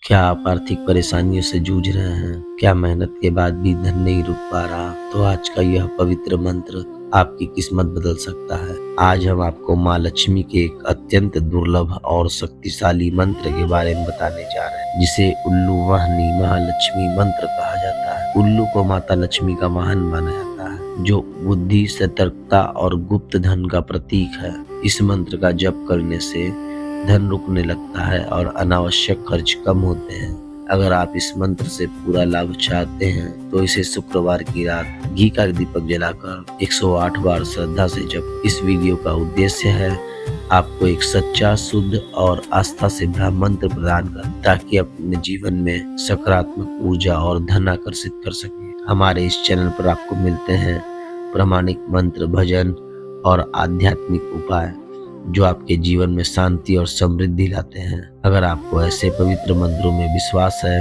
क्या आप आर्थिक परेशानियों से जूझ रहे हैं? क्या मेहनत के बाद भी धन नहीं रुक पा रहा? तो आज का यह पवित्र मंत्र आपकी किस्मत बदल सकता है। आज हम आपको माँ लक्ष्मी के एक अत्यंत दुर्लभ और शक्तिशाली मंत्र के बारे में बताने जा रहे हैं, जिसे उल्लू वाहिनी महालक्ष्मी मंत्र कहा जाता है। उल्लू को माता लक्ष्मी का वाहन माना जाता है, जो बुद्धि, सतर्कता और गुप्त धन का प्रतीक है। इस मंत्र का जप करने से धन रुकने लगता है और अनावश्यक खर्च कम होते हैं। अगर आप इस मंत्र से पूरा लाभ चाहते हैं तो इसे शुक्रवार की रात घी का दीपक जलाकर 108 बार श्रद्धा से जप। इस वीडियो का उद्देश्य है आपको एक सच्चा, शुद्ध और आस्था से भरा मंत्र प्रदान कर, ताकि अपने जीवन में सकारात्मक ऊर्जा और धन आकर्षित कर सके। हमारे इस चैनल पर आपको मिलते हैं प्रामाणिक मंत्र, भजन और आध्यात्मिक उपाय जो आपके जीवन में शांति और समृद्धि लाते हैं। अगर आपको ऐसे पवित्र मंत्रों में विश्वास है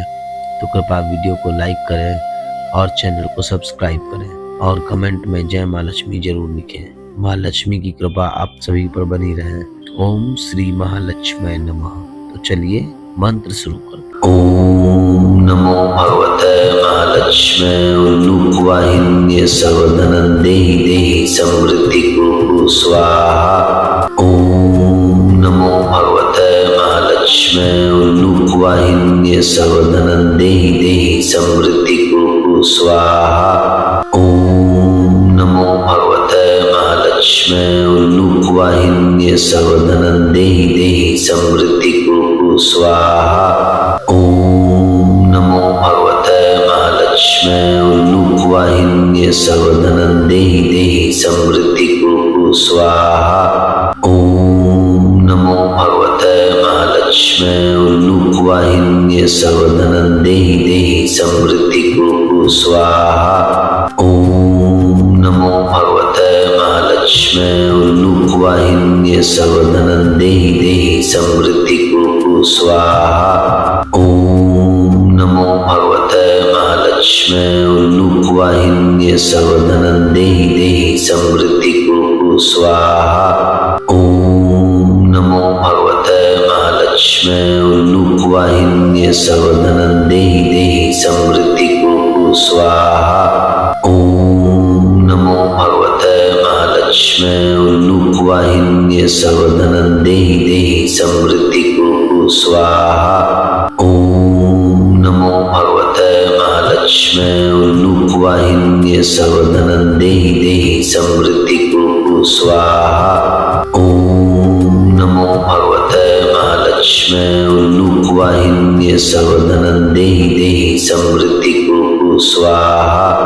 तो कृपया वीडियो को लाइक करें और चैनल को सब्सक्राइब करें और कमेंट में जय माँ लक्ष्मी जरूर लिखें। माँ लक्ष्मी की कृपा आप सभी पर बनी रहे। ओम श्री महालक्ष्मी नमः। तो चलिए मंत्र शुरू करते हैं। ओम नमो भगवते महालक्ष्मी उल्लू वाहिन्ये सर्वधनं देहि देहि समृद्धि कुरु स्वाहा। ओम नमो भगवते महालक्ष्मी उल्लू वाहिन्ये सर्वधनं देहि देहि समृद्धि कुरु स्वाहा। ओम नमो भगवते महालक्ष्मी उल्लू वाहिन्ये सर्वधनं देहि देहि समृद्धि कुरु स्वाहा। ओम नमो भगवते महालक्ष्मी उल्लू वाहिन्ये सर्वधनं देहि देहि समृद्धि कुरु स्वाहा। ओम नमो भगवते महालक्ष्मी उल्लू वाहिन्ये सर्वधनं देहि देहि समृद्धि कुरु स्वाहा। ओम नमो भगवते महालक्ष्मी उल्लू वाहिन्ये सर्वधनं देहि देहि समृद्धि कुरु स्वाहा। ओम नमो भगवते महालक्ष्मी उल्लू वाहिन्ये सर्वधनं देहि देहि समृद्धि कुरु स्वाहा। ओम नमो भगवते महालक्ष्मी उल्लू वाहिन्ये सर्वधनं देहि देहि समृद्धि कुरु स्वाहा। ओम नमो भगवते महालक्ष्मी उल्लू वाहिन्ये सर्वधनं देहि देहि समृद्धि कुरु स्वाहा। ओम नमो भगवते महालक्ष्मी उल्लू वाहिन्ये सर्वधनं देहि देहि समृद्धि कुरु स्वाहा। ओम नमो भगवते महालक्ष्मी उल्लू वाहिन्ये सर्वधनं देहि देहि समृद्धि कुरु स्वाहा।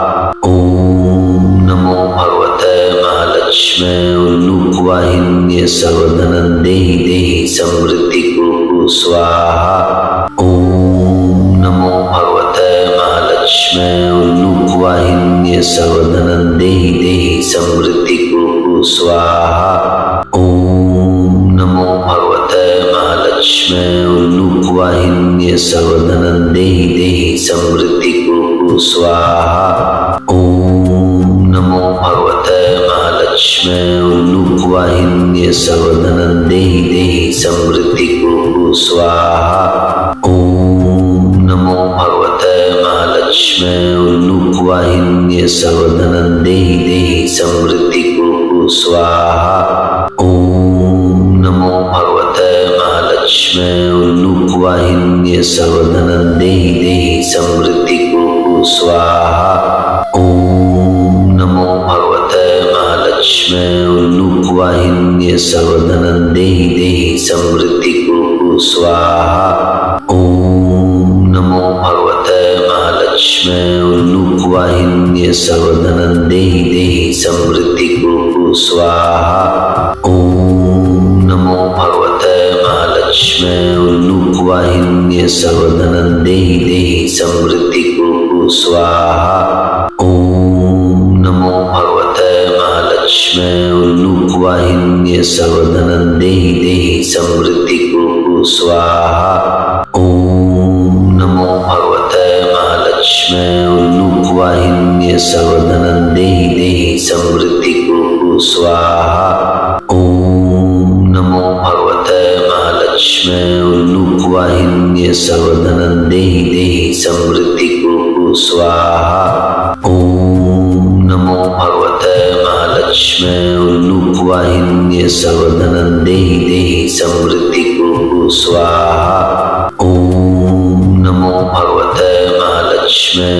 ओम नमो भगवते महालक्ष्मी उल्लू वाहिन्ये सर्वधनं देहि देहि समृद्धि कुरु स्वाहा। ओम नमो भगवते महालक्ष्मी उल्लू वाहिन्ये सर्वधनं देहि देहि समृद्धि कुरु स्वाहा। ओम नमो भगवते महालक्ष्मी उल्लू वाहिन्ये सर्वधनं देहि देहि समृद्धि कुरु स्वाहा। ओम नमो भगवते महालक्ष्मी उल्लू वाहिन्ये सर्वधनं देहि देहि समृद्धि कुरु स्वाहा। ओम नमो भगवते महालक्ष्मी उल्लू वाहिन्ये सर्वधनं देहि देहि समृद्धि कुरु स्वाहा। ओम नमो भगवते महालक्ष्मी उल्लू वाहिन्ये सर्वधनं देहि देहि समृद्धि कुरु स्वाहा। ओम नमो भगवते महालक्ष्मी उल्लू वाहिन्ये सर्वधनं देहि देहि समृद्धि कुरु स्वाहा। ओम नमो भगवते महालक्ष्मी उल्लू वाहिन्ये सर्वधनं देहि देहि समृद्धि कुरु स्वाहा। ओम नमो भगवते महालक्ष्मी उल्लू वाहिन्ये सर्वधनं देहि देहि समृद्धि कुरु स्वाहा। ओम नमो भगवते महालक्ष्मी उल्लू वाहिन्ये सर्वधनं देहि देहि समृद्धि कुरु स्वाहा। ओम नमो भगवते महालक्ष्मी उल्लू वाहिन्ये सर्वधनं देहि देहि समृद्धि कुरु स्वाहा। ओम नमो भगवते महालक्ष्मी उल्लू रूपवाहिन्ये सर्वधनं देहि देहि समृद्धि कुरु स्वाहा। ओम नमो भगवते महालक्ष्मी रूपवाहिन्ये सर्वधनं देहि देहि समृद्धि कुरु स्वाहा। ओम नमो भगवते महालक्ष्मी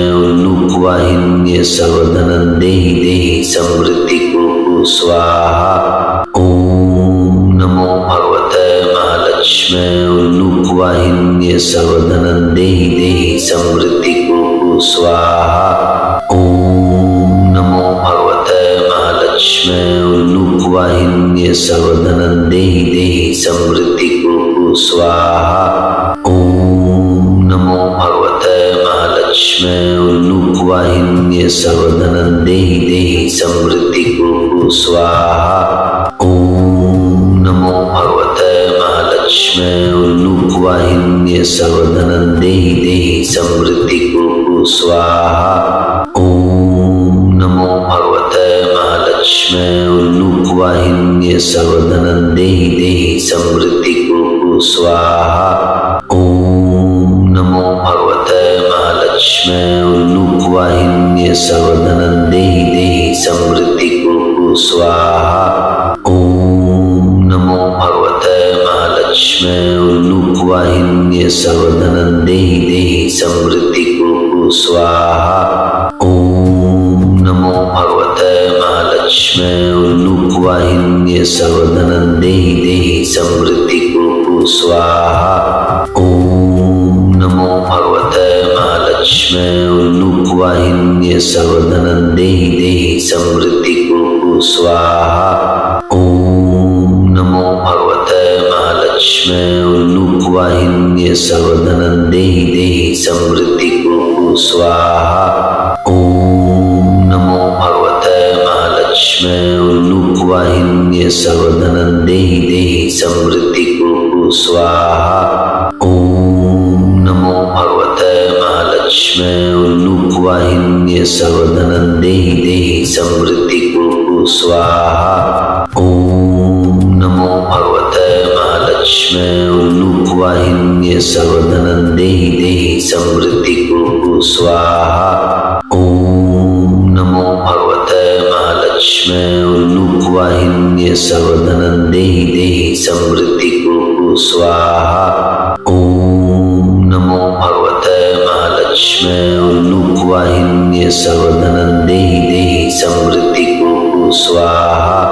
रूपवाहिन्ये सर्वधनं देहि देहि समृद्धि कुरु स्वाहा। ओम नमो भगवते महालक्ष्मी रूपवाहिन्ये सर्वधनं देहि देहि समृद्धि कुरु स्वाहा। ओम नमो भगवते महालक्ष्मी रूपवाहिन्ये सर्वधनं देहि देहि समृद्धि कुरु स्वाहा। ओम नमो भगवते महालक्ष्मी रूपवाहिन्ये सर्वधनं देहि देहि समृद्धि कुरु स्वाहा। ओम नमो भगवते महालक्ष्मी रूपवाहिन्ये सर्वधनं देहि देहि समृद्धि कुरु स्वाहा। ओम नमो भगवते महालक्ष्मी रूपवाहिन्ये सर्वधनं देहि देहि समृद्धि कुरु स्वाहा। ओम नमो भगवते महालक्ष्मी रूपवाहिन्ये सर्वधनं देहि देहि समृद्धि कुरु स्वाहा। ओम नमो भगवते महालक्ष्मी रूपवाहिन्ये सर्वधनं देहि देहि समृद्धि कुरु स्वाहा। ओम नमो भगवते महालक्ष्मी रूपवाहिन्ये सर्वधनं देहि देहि समृद्धि कुरु स्वाहा। ओम नमो भगवते महालक्ष्मी रूपवाहिन्ये सर्वधनं देहि देहि समृद्धि कुरु स्वाहा। ओम नमो भगवते महालक्ष्मी रूपवाहिन्ये सर्वधनं देहि देहि समृद्धि कुरु स्वाहा। ओम नमो भगवते महालक्ष्मी रूपवाहिन्ये सर्वधनं देहि देहि समृद्धि कुरु स्वाहा। ओम नमो भगवते महालक्ष्मी रूपवाहिन्ये सर्वधनं देहि देहि समृद्धि कुरु स्वाहा। ओम नमो भगवते महालक्ष्मी रूपवाहिन्ये सर्वधनं देहि देहि समृद्धि कुरु स्वाहा। ओम नमो भगवते महालक्ष्मी रूपवाहिन्ये सर्वधनं देहि देहि समृद्धि कुरु स्वाहा। ओम नमो भगवते महालक्ष्मी रूपवाहिन्ये सर्वधनं देहि देहि समृद्धि कुरु स्वाहा।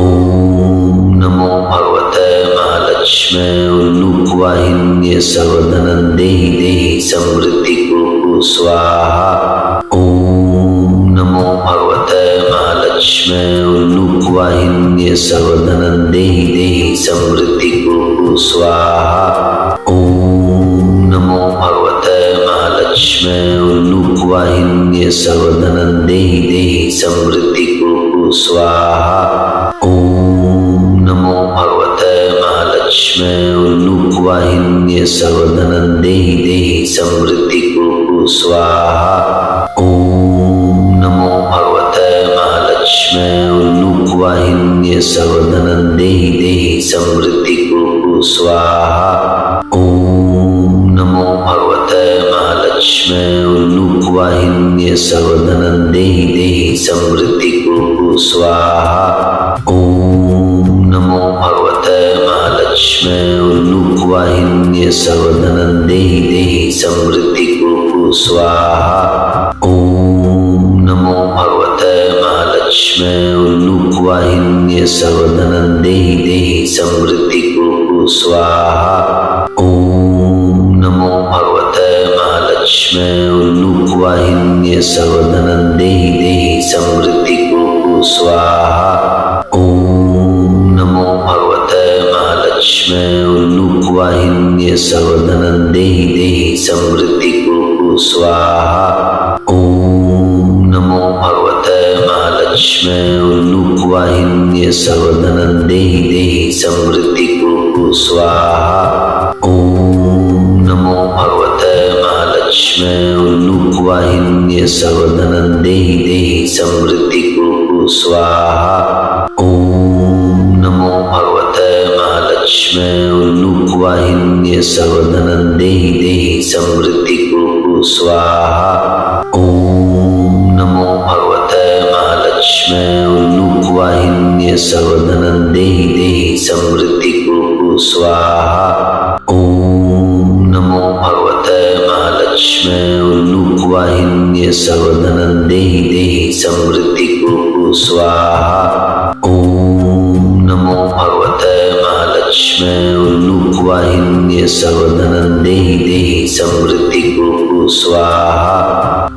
ओम नमो भगवते महालक्ष्मी रूपवाहिन्ये सर्वधनं देहि देहि समृद्धि कुरु स्वाहा। ओम नमो भगवते महालक्ष्मी रूपवाहिन्ये सर्वधनं देहि देहि समृद्धि कुरु स्वाहा। ओम नमो भगवते महालक्ष्मी रूपवाहिन्ये सर्वधनं देहि देहि समृद्धि कुरु स्वाहा। ओम नमो भगवते महालक्ष्मी रूपवाहिन्ये सर्वधनं देहि देहि समृद्धि कुरु स्वाहा। ओम नमो भगवते महालक्ष्मी रूपवाहिन्ये सर्वधनं देहि देहि समृद्धि कुरु स्वाहा। ओम नमो भगवते महालक्ष्मी रूपवाहिन्ये सर्वधनं देहि देहि समृद्धि कुरु स्वाहा। ओम नमो भगवते महालक्ष्मी रूपवाहिन्ये सर्वधनं देहि देहि समृद्धि कुरु स्वाहा। ओम नमो भगवते महालक्ष्मी रूपवाहिन्ये सर्वधनं देहि देहि समृद्धि कुरु स्वाहा। ओम नमो भगवते महालक्ष्मी रूपवाहिन्ये सर्वधनं देहि देहि समृद्धि कुरु स्वाहा। ओम नमो भगवते महालक्ष्मी रूपवाहिन्ये सर्वधनं देहि देहि समृद्धि कुरु स्वाहा। ओम नमो भगवते महालक्ष्मी रूपवाहिन्ये सर्वधनं देहि देहि समृद्धि कुरु स्वाहा। ओम नमो भगवते महालक्ष्मी रूपवाहिन्ये सर्वधनं देहि देहि समृद्धि कुरु स्वाहा। ओम नमो भगवते महालक्ष्मी वाहिन्ये सर्वधनं देहि देहि समृद्धि कुरु स्वाहा। ओम नमो भगवते महालक्ष्मी उल्लूक वाहिन्ये सर्वधनं देहि देहि समृद्धि कुरु स्वाहा। ओम नमो भगवते महालक्ष्मी उल्लूक वाहिन्ये सर्वधनं देहि देहि समृद्धि कुरु स्वाहा। ओम नमो भगवते महालक्ष्मी उल्लूक वाहिन्ये सर्वधनं देहि देहि समृद्धि कुरु स्वाहा।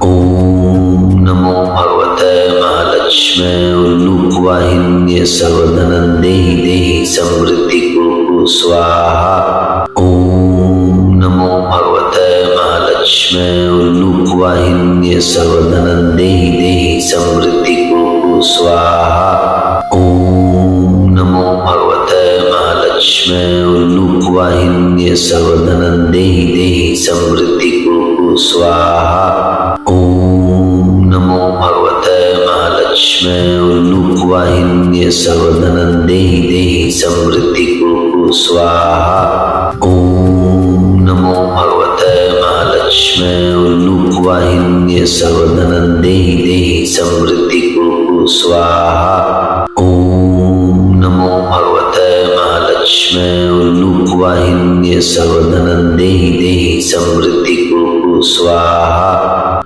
ओम नमो भगवते महालक्ष्मी उल्लूक वाहिन्ये सर्वधनं देहि देहि समृद्धि कुरु स्वाहा। ओम नमो भगवते महालक्ष्मी उल्लूक वाहिन्ये सर्वधनं देहि देहि समृद्धि कुरु स्वाहा। ओम नमो भगवते महालक्ष्मी उल्लूक वाहिन्ये सर्वधनं देहि देहि समृद्धि कुरु स्वाहा। ओम नमो भगवते महालक्ष्मी उल्लूक वाहिन्ये सर्वधनं देहि देहि समृद्धि कुरु स्वाहा। ओम नमो भगवते महालक्ष्मी उल्लूक वाहिन्ये सर्वधनं देहि देहि समृद्धि कुरु स्वाहा। ओम नमो भगवते महालक्ष्मी उल्लूक वाहिन्ये सर्वधनं देहि देहि समृद्धि कुरु स्वाहा।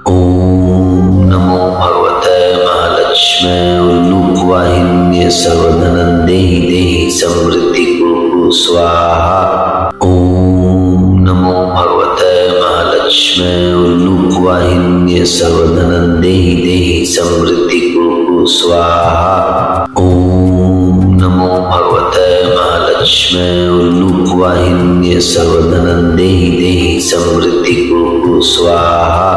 ओम नमो भगवते महालक्ष्मी उल्लूक वाहिन्ये सर्वधनं देहि देहि समृद्धि कुरु स्वाहा। ओम नमो भगवते महालक्ष्मी उल्लूक वाहिन्ये सर्वधनं देहि देहि समृद्धि कुरु स्वाहा। ओम नमो भगवते महालक्ष्मी उल्लूक वाहिन्ये सर्वधनं देहि देहि समृद्धि कुरु स्वाहा।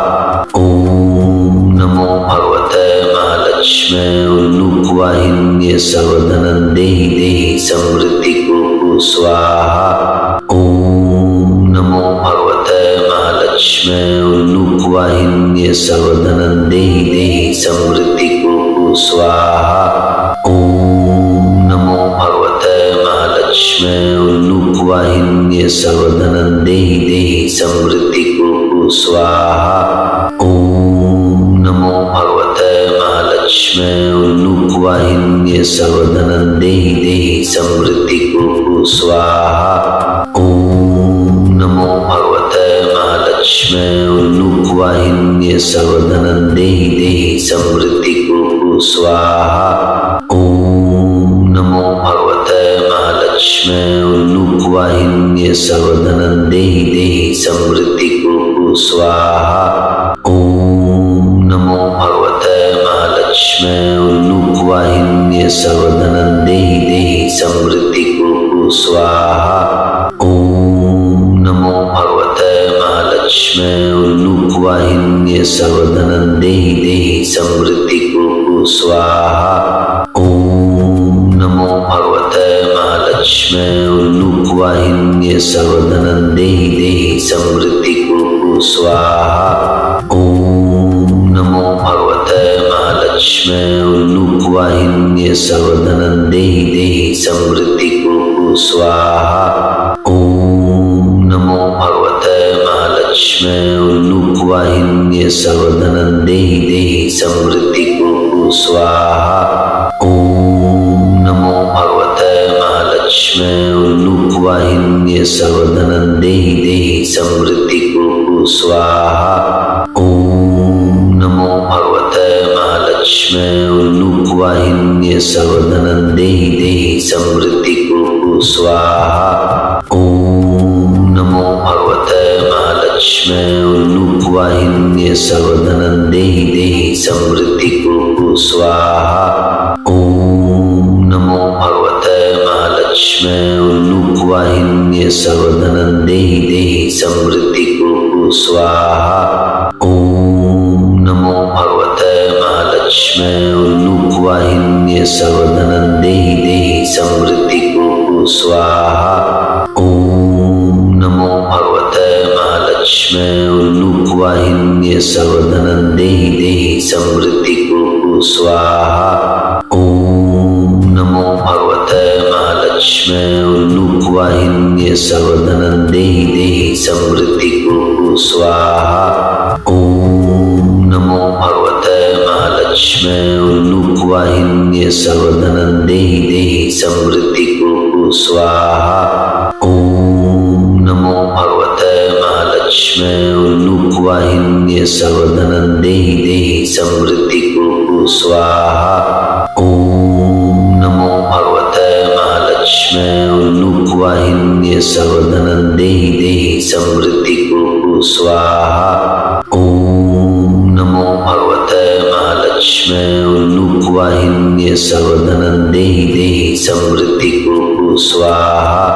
ओम नमो भगवते महालक्ष्मी उल्लूक वाहिन्ये सर्वधनं देहि देहि समृद्धि कुरु स्वाहा। ओम नमो भगवते महालक्ष्मी उल्लूक वाहिन्ये सर्वधनं देहि देहि समृद्धि कुरु स्वाहा। ओम नमो भगवते महालक्ष्मी उल्लूक वाहिन्ये सर्वधनं देहि देहि समृद्धि कुरु स्वाहा। ओम नमो भगवते महालक्ष्मी उल्लूक वाहिन्ये सर्वधनं देहि देहि समृद्धि कुरु स्वाहा। ओम नमो भगवते महालक्ष्मी उल्लूक वाहिन्ये सर्वधनं देहि देहि समृद्धि कुरु स्वाहा। ओम नमो भगवते महालक्ष्मी उल्लूक वाहिन्ये सर्वधनं देहि देहि समृद्धि कुरु स्वाहा। ओम नमो भगवते महालक्ष्मी उल्लूक वाहिन्ये सर्वधनं देहि देहि समृद्धि कुरु स्वाहा। ओम नमो भगवते महालक्ष्मी उल्लूक वाहिन्ये सर्वधनं देहि देहि समृद्धि कुरु स्वाहा। ओम नमो भगवते महालक्ष्मी उल्लूक वाहिन्ये सर्वधनं देहि देहि समृद्धि कुरु स्वाहा। ओम नमो भगवते महालक्ष्मी उल्लूक वाहिन्ये सर्वधनं देहि देहि समृद्धि कुरु स्वाहा। ओम नमो भगवते महालक्ष्मी उल्लूक वाहिन्ये सर्वधनं देहि देहि समृद्धि कुरु स्वाहा। ओम नमो भगवते महालक्ष्मी उल्लूक वाहिन्ये सर्वधनं देहि देहि समृद्धि कुरु स्वाहा। ओम नमो भगवते महालक्ष्मी उल्लूक वाहिन्ये सर्वधनं देहि देहि समृद्धि कुरु स्वाहा। ओम नमो भगवते महालक्ष्मी उल्लूक वाहिन्ये सर्वधनं देहि देहि समृद्धि कुरु स्वाहा। ओम नमो भगवते महालक्ष्मी उल्लूक वाहिन्ये सर्वधनं देहि देहि समृद्धि कुरु स्वाहा। ओम नमो भगवते महालक्ष्मी उल्लूक वाहिन्ये सर्वधनं देहि देहि समृद्धि कुरु स्वाहा। ओम नमो भगवते महालक्ष्मी उल्लूक वाहिन्ये सर्वधनं देहि देहि समृद्धि कुरु स्वाहा। ओम नमो भगवते महालक्ष्मी महालक्ष्म्यै उल्लूकवाहिन्ये सर्वधनं देहि देहि समृद्धि कुरु स्वाहा। ओम नमो भगवते महालक्ष्म्यै उल्लूकवाहिन्ये सर्वधनं देहि देहि समृद्धि कुरु स्वाहा। ओम नमो भगवते महालक्ष्म्यै उल्लूकवाहिन्ये सर्वधनं देहि देहि समृद्धि कुरु स्वाहा। ओम नमो भगवते महालक्ष्म्यै उल्लूकवाहिन्ये सर्वधनं देहि देहि समृद्धि कुरु स्वाहा। ओम नमो भगवते महालक्ष्म्यै उल्लूकवाहिन्ये सर्वधनं देहि देहि समृद्धि कुरु स्वाहा।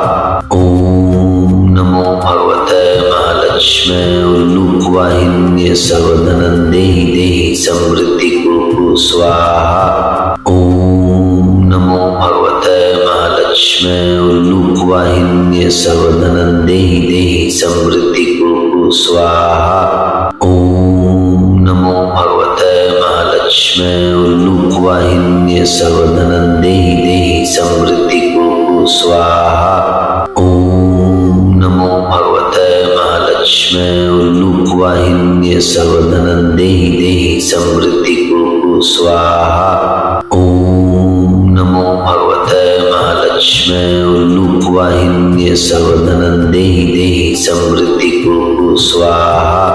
ओम नमो भगवते महालक्ष्म्यै उल्लूकवाहिन्ये सर्वधनं देहि देहि समृद्धि कुरु स्वाहा। ओम नमो भगवते महालक्ष्म्यै उल्लूकवाहिन्ये सर्वधनं देहि देहि समृद्धि कुरु स्वाहा। ओम नमो भगवते महालक्ष्म्यै उल्लूकवाहिन्ये सर्वधनं देहि देहि समृद्धि कुरु स्वाहा। ओम नमो भगवते महालक्ष्म्यै उल्लूकवाहिन्ये सर्वधनं देहि देहि समृद्धि कुरु स्वाहा। ओम नमो भगवते महालक्ष्म्यै उल्लूकवाहिन्ये सर्वधनं देहि देहि समृद्धि कुरु स्वाहा।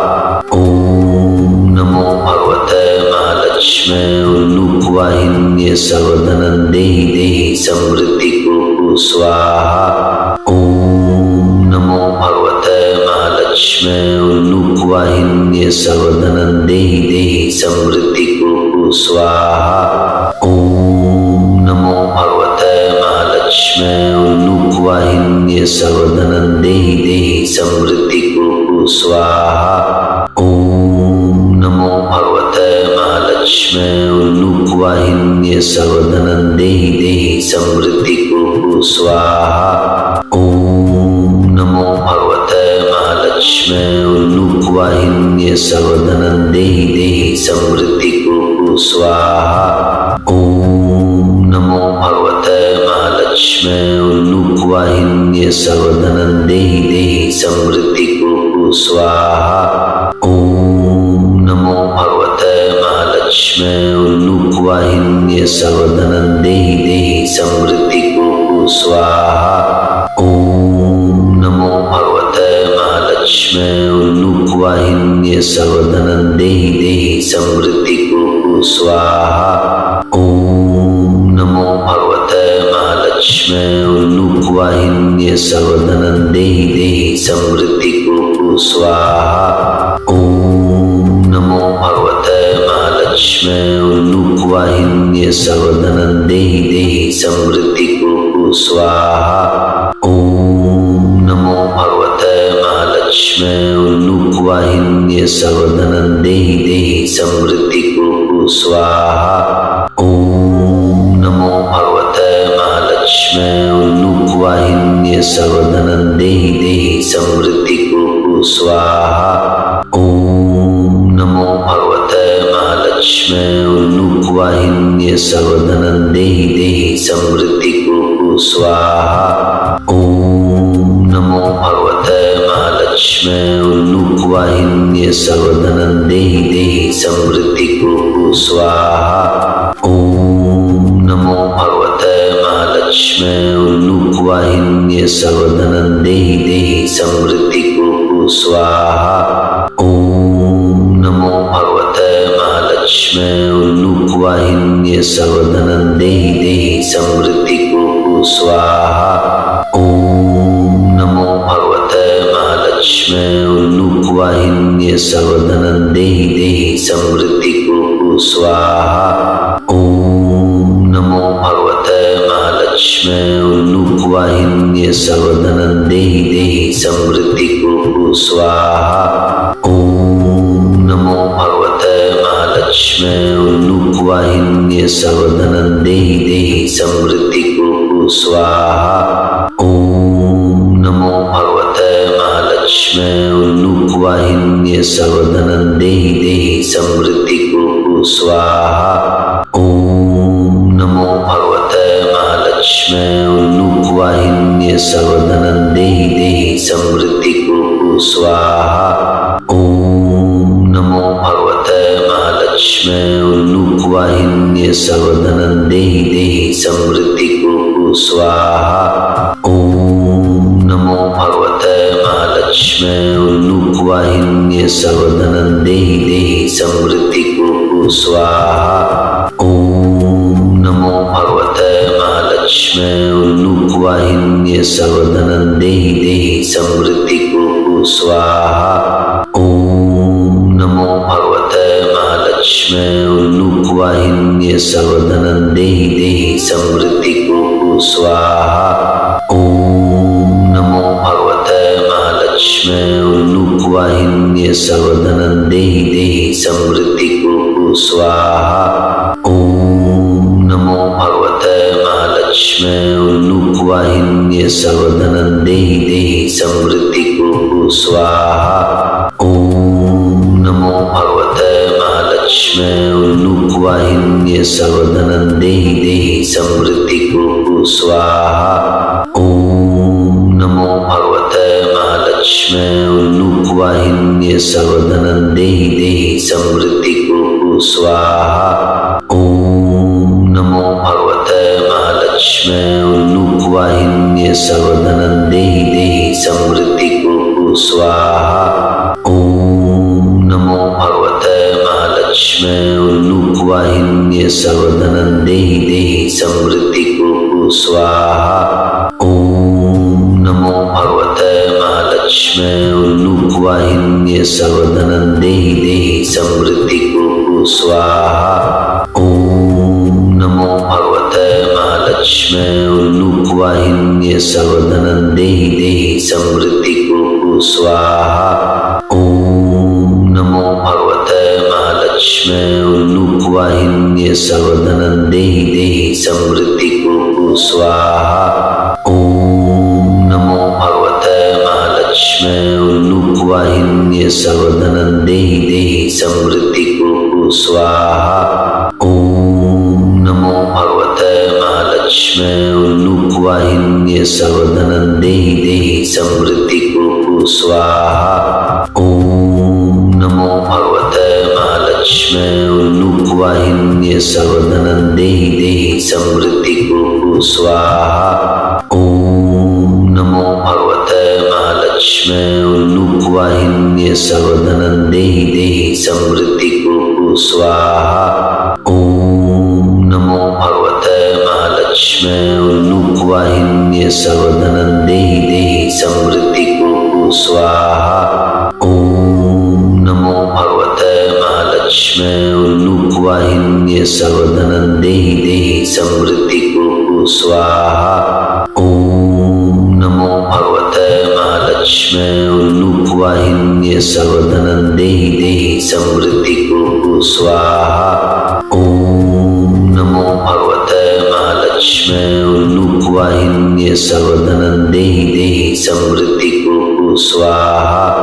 ओम नमो भगवते महालक्ष्म्यै उल्लूकवाहिन्ये सर्वधनं देहि देहि समृद्धि कुरु स्वाहा। ओम नमो भगवते महालक्ष्म्यै उल्लूकवाहिन्ये सर्वधनं देहि देहि समृद्धि कुरु स्वाहा। ओम नमो भगवते महालक्ष्म्यै उल्लूकवाहिन्ये सर्वधनं देहि देहि समृद्धि कुरु स्वाहा। ओम नमो भगवते महालक्ष्म्यै उल्लूकवाहिन्ये सर्वधनं देहि देहि समृद्धि कुरु स्वाहा। ओम नमो भगवते महालक्ष्म्यै उल्लूकवाहिन्ये सर्वधनं देहि देहि समृद्धि कुरु स्वाहा। ओम नमो भगवते महालक्ष्म्यै उल्लूकवाहिन्ये सर्वधनं देहि देहि समृद्धि कुरु स्वाहा। ओम नमो भगवते महालक्ष्म्यै उल्लूकवाहिन्ये सर्वधनं देहि देहि समृद्धि कुरु स्वाहा। ओम नमो भगवते महालक्ष्म्यै उल्लूकवाहिन्ये सर्वधनं देहि देहि समृद्धि कुरु स्वाहा। ओम नमो भगवते महालक्ष्म्यै उल्लूकवाहिन्ये सर्वधनं देहि देहि समृद्धि कुरु स्वाहा। ओम नमो भगवते महालक्ष्म्यै उल्लूकवाहिन्ये सर्वधनं देहि देहि समृद्धि कुरु स्वाहा। ओम नमो भगवते महालक्ष्म्यै उल्लूकवाहिन्ये सर्वधनं देहि देहि समृद्धि कुरु स्वाहा। ओम नमो भगवते महालक्ष्म्यै उल्लूकवाहिन्ये सर्वधनं देहि देहि समृद्धि कुरु स्वाहा। ओम नमो भगवते महालक्ष्म्यै उल्लूकवाहिन्ये सर्वधनं देहि देहि समृद्धि कुरु स्वाहा। ओम नमो भगवते महालक्ष्म्यै उल्लूकवाहिन्ये सर्वधनं देहि देहि समृद्धि कुरु स्वाहा। ओम नमो भगवते महालक्ष्म्यै उल्लूकवाहिन्ये सर्वधनं देहि देहि समृद्धि कुरु स्वाहा। ओम नमो भगवते महालक्ष्म्यै उल्लूकवाहिन्ये सर्वधनं देहि देहि समृद्धि कुरु स्वाहा। ओम नमो भगवते महालक्ष्म्यै उल्लूकवाहिन्ये सर्वधनं देहि देहि समृद्धि कुरु स्वाहा। ओम नमो भगवते महालक्ष्म्यै उल्लूकवाहिन्ये सर्वधनं देहि देहि समृद्धि कुरु स्वाहा। ओम नमो भगवते महालक्ष्म्यै उल्लूकवाहिन्ये सर्वधनं देहि देहि समृद्धि कुरु स्वाहा। ओम नमो भगवते महालक्ष्म्यै उल्लूकवाहिन्ये सर्वधनं देहि देहि समृद्धि कुरु स्वाहा। ओम नमो भगवते महालक्ष्म्यै महालक्ष्म्यै उल्लूकवाहिन्यै सर्वधनं देहि देहि समृद्धि कुरु स्वाहा। ओम नमो भगवते महालक्ष्म्यै उल्लूकवाहिन्यै सर्वधनं देहि देहि समृद्धि कुरु स्वाहा। ओम नमो भगवते महालक्ष्म्यै उल्लूकवाहिन्यै सर्वधनं देहि देहि समृद्धि कुरु स्वाहा। ओम नमो भगवते महालक्ष्म्यै उल्लूकवाहिन्यै सर्वधनं देहि देहि समृद्धि कुरु स्वाहा। ओम नमो भगवते महालक्ष्म्यै उल्लूकवाहिन्यै सर्वधनं देहि देहि समृद्धि कुरु स्वाहा। ओम नमो भगवते महालक्ष्म्यै उल्लूकवाहिन्यै सर्वधनं देहि देहि समृद्धि कुरु स्वाहा। ओम नमो भगवते महालक्ष्म्यै उल्लूकवाहिन्यै सर्वधनं देहि देहि समृद्धि कुरु स्वाहा। ओम नमो भगवते महालक्ष्म्यै उल्लूकवाहिन्यै सर्वधनं देहि देहि समृद्धि कुरु स्वाहा। ओम नमो भगवते महालक्ष्म्यै उल्लूकवाहिन्यै सर्वधनं देहि देहि समृद्धि कुरु स्वाहा। ओम नमो भगवते महालक्ष्म्यै उल्लूकवाहिन्यै सर्वधनं देहि देहि समृद्धि कुरु स्वाहा। ओम नमो भगवते महालक्ष्म्यै उल्लूकवाहिन्यै सर्वधनं देहि देहि समृद्धि कुरु स्वाहा। ओम नमो भगवते महालक्ष्म्यै उल्लूकवाहिन्यै सर्वधनं देहि देहि समृद्धि कुरु स्वाहा। ओम नमो भगवते महालक्ष्म्यै उल्लूकवाहिन्यै सर्वधनं देहि देहि समृद्धि कुरु स्वाहा। ओम नमो भगवते महालक्ष्म्यै उल्लूकवाहिन्यै सर्वधनं देहि देहि समृद्धि कुरु स्वाहा। ओम नमो भगवते महालक्ष्म्यै उल्लूकवाहिन्यै सर्वधनं देहि देहि समृद्धि कुरु स्वाहा। ओम नमो भगवते महालक्ष्म्यै उल्लूकवाहिन्यै सर्वधनं देहि देहि समृद्धि कुरु स्वाहा। ओम नमो भगवते महालक्ष्म्यै उल्लूकवाहिन्यै सर्वधनं देहि देहि समृद्धि कुरु स्वाहा। ओम नमो भगवते महालक्ष्म्यै उल्लूकवाहिन्यै सर्वधनं देहि देहि समृद्धि कुरु स्वाहा। ओम नमो भगवते महालक्ष्म्यै उल्लूकवाहिन्यै सर्वधनं देहि देहि समृद्धि कुरु स्वाहा। ओम नमो भगवते महालक्ष्म्यै उल्लूकवाहिन्यै सर्वधनं देहि देहि समृद्धि कुरु स्वाहा। ओम नमो भगवते महालक्ष्म्यै उल्लूकवाहिन्यै सर्वधनं देहि देहि समृद्धि कुरु स्वाहा। ओम नमो भगवते महालक्ष्म्यै उल्लूकवाहिन्यै सर्वधनं देहि देहि समृद्धि कुरु स्वाहा।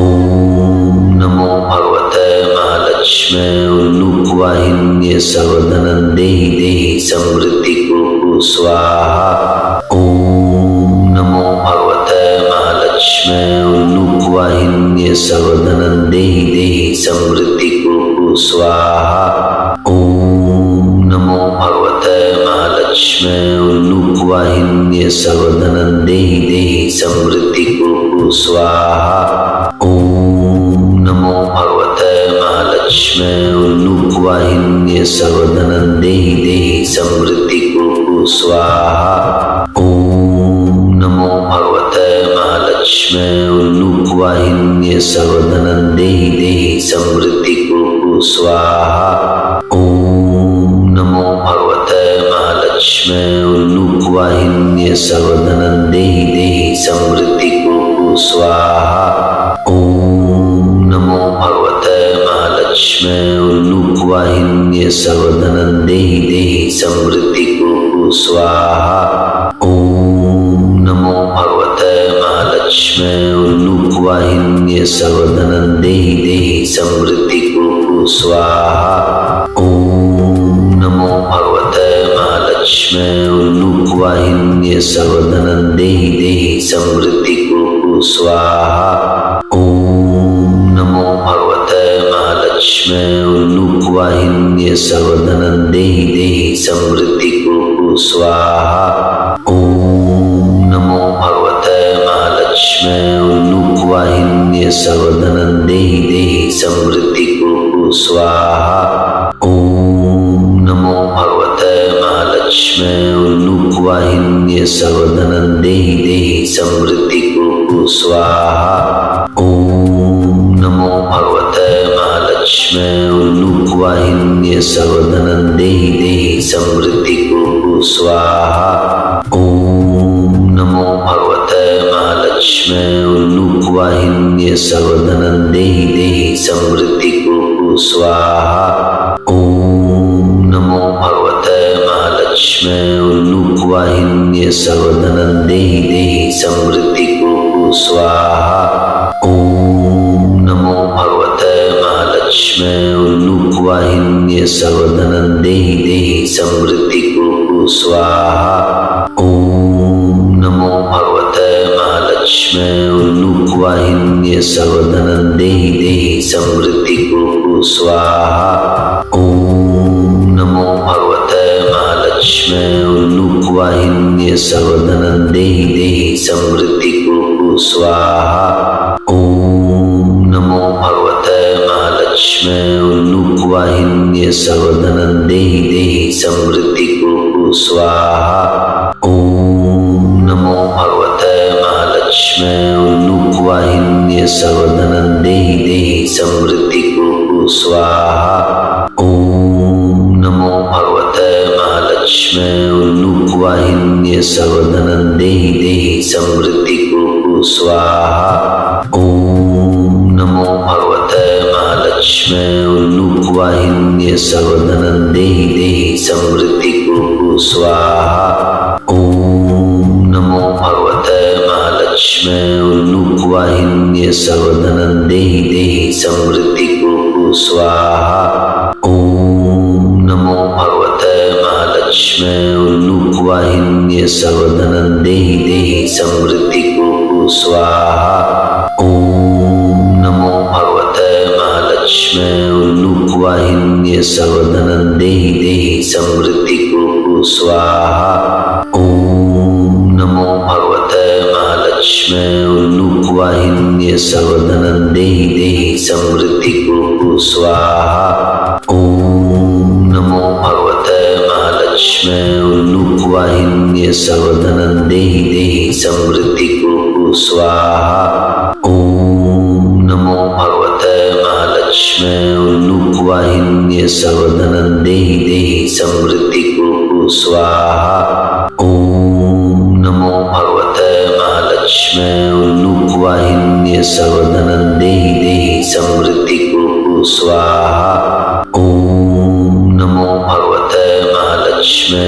ओम नमो भगवते महालक्ष्म्यै उल्लूकवाहिन्यै सर्वधनं देहि देहि समृद्धि कुरु स्वाहा। ओम नमो भगवते महालक्ष्म्यै उल्लूकवाहिन्यै सर्वधनं देहि देहि समृद्धि कुरु स्वाहा। ओम नमो भगवते महालक्ष्म्यै उल्लूकवाहिन्यै सर्वधनं देहि देहि समृद्धि कुरु स्वाहा। ओम नमो भगवते महालक्ष्म्यै उल्लूकवाहिन्यै सर्वधनं देहि देहि समृद्धि कुरु स्वाहा। ओम नमो भगवते महालक्ष्म्यै उल्लूकवाहिन्यै सर्वधनं देहि देहि समृद्धि कुरु स्वाहा। ओम नमो भगवते महालक्ष्म्यै उल्लूकवाहिन्यै सर्वधनं देहि देहि समृद्धि कुरु स्वाहा। ओम नमो भगवते महालक्ष्म्यै उल्लूकवाहिन्यै सर्वधनं देहि देहि समृद्धि कुरु स्वाहा। ओम नमो भगवते महालक्ष्म्यै उल्लूकवाहिन्यै सर्वधनं देहि देहि समृद्धि कुरु स्वाहा। ओम नमो भगवते महालक्ष्म्यै उल्लूकवाहिन्यै वाहिन्ये सर्वधनं देहि देहि समृद्धि कुरु स्वाहा। ओम नमो भगवते महालक्ष्मी वाहिन्ये सर्वधनं देहि देहि समृद्धि कुरु स्वाहा। ओम नमो भगवते महालक्ष्मी वाहिन्ये सर्वधनं देहि देहि समृद्धि कुरु स्वाहा। ओम नमो भगवते महालक्ष्मी वाहिन्ये सर्वधनं देहि देहि समृद्धि कुरु स्वाहा। ओम नमो भगवते महालक्ष्मी वाहिन्ये सर्वधनं देहि देहि समृद्धि कुरु स्वाहा। ओम नमो भगवते महालक्ष्मी वाहिन्ये सर्वधनं देहि देहि समृद्धि कुरु स्वाहा। ओम नमो भगवते महालक्ष्मी वाहिन्ये सर्वधनं देहि देहि समृद्धि कुरु स्वाहा। ओम नमो भगवते महालक्ष्मी वाहिन्ये सर्वधनं देहि देहि समृद्धि कुरु स्वाहा। ओम नमो भगवते महालक्ष्मी वाहिन्ये सर्वधनं देहि देहि समृद्धि कुरु स्वाहा। ओम नमो भगवते महालक्ष्मी वाहिन्ये सर्वधनं देहि देहि समृद्धि कुरु स्वाहा। ओम नमो भगवते महालक्ष्मी वाहिन्ये सर्वधनं देहि देहि समृद्धि कुरु स्वाहा। ओम नमो भगवते महालक्ष्मी वाहिन्ये सर्वधनं देहि देहि समृद्धि कुरु स्वाहा। ओम नमो भगवते महालक्ष्मी वाहिन्ये सर्वधनं देहि देहि समृद्धि कुरु स्वाहा। ओम नमो भगवते महालक्ष्मी वाहिन्ये सर्वधनं देहि देहि समृद्धि कुरु स्वाहा। ओम नमो भगवते महालक्ष्मी वाहिन्ये सर्वधनं देहि देहि समृद्धि कुरु स्वाहा। ओम नमो भगवते महालक्ष्मी वाहिन्ये सर्वधनं देहि देहि समृद्धि कुरु स्वाहा। ओम नमो भगवते महालक्ष्मी वाहिन्ये सर्वधनं देहि देहि समृद्धि कुरु स्वाहा। ओम नमो भगवते महालक्ष्मी वाहिन्ये सर्वधनं देहि देहि समृद्धि कुरु स्वाहा। ओम नमो भगवते महालक्ष्मी वाहिन्ये सर्वधनं देहि देहि समृद्धि कुरु स्वाहा। ओम नमो भगवते महालक्ष्मी वाहिन्ये सर्वधनं देहि देहि समृद्धि कुरु स्वाहा। ओम नमो भगवते महालक्ष्मी वाहिन्ये सर्वधनं देहि देहि समृद्धि कुरु स्वाहा। ओम नमो भगवते महालक्ष्मी